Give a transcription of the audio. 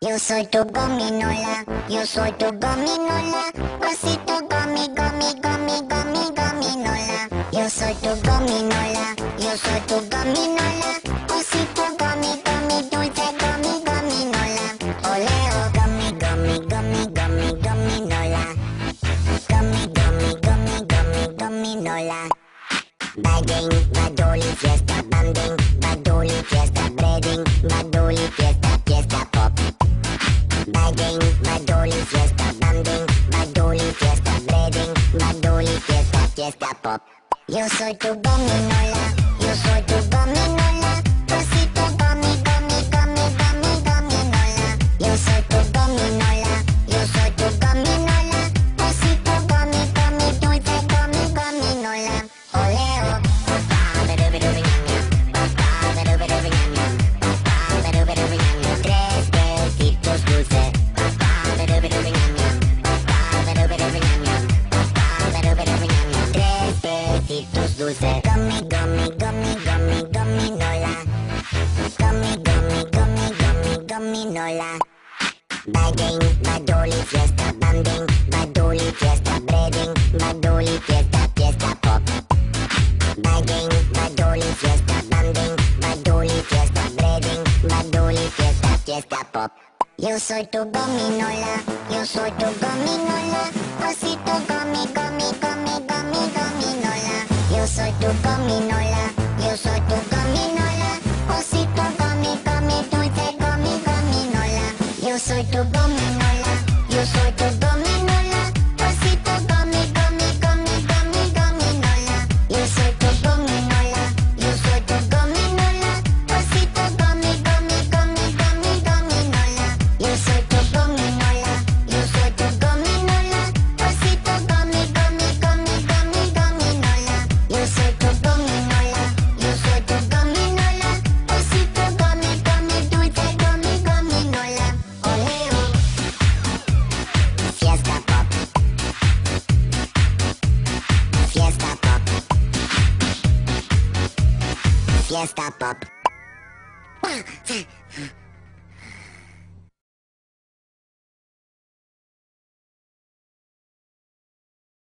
Yo soy tu gominola, yo soy tu gominola, osito gomi, gomi, gomi, gomi, gominola. Yo soy tu gominola, yo soy tu gominola, osito gomi, gomi, dulce gomi, gominola. Oleo, gomi, gomi, gomi, gomi, gominola. Gomi, gomi, gomi, gomi, gominola. Bagging, badoli, fiesta, banding, badoli, fiesta, breading, badoli, fiesta, fiesta, pop. Bagging, badoli, fiesta, banding, badoli, fiesta, breading, badoli, fiesta, fiesta, pop. Yo soy tu gominola, yo soy tu gominola, osito gomi, gomi, gomi, gomi, gominola. Yo soy tu gominola, yo soy tu gominola, osito gomi, gomi, dulce gomi, gominola. Oleo. Tres besitos dulces. Tres besitos dulces. Gummy, gummy, gummy, gummy, gominola. Gummy, gummy, gummy, gummy, gominola. Bagging, badoli, fiesta, banding, badoli, fiesta, breading, badoli, fiesta, fiesta, pop. Bagging, badoli, fiesta, banding, badoli, fiesta, breading, badoli, fiesta, fiesta, pop. Yo soy tu gominola, yo soy tu gominola, osito gomi, gomi, gomi, gomi, gominola. Yo soy tu gominola, yo soy tu gominola, osito gomi, gomi, dulce gomi, gominola. Yo soy tu gominola, yo soy tu gominola, osito gomi, gomi, gomi, gomi, gominola. Yo soy tu gominola, yo soy tu gominola, osito gomi, gomi, gomi, gomi, gominola. Yo soy tu gominola, yo soy tu gominola, osito gomi, gomi, gomi, gomi, gominola. Yo soy tu gominola, yo soy tu gominola, osito gomi, gomi, dulce gomi, gominola. Oleo. Fiesta pop. Fiesta pop. Fiesta pop.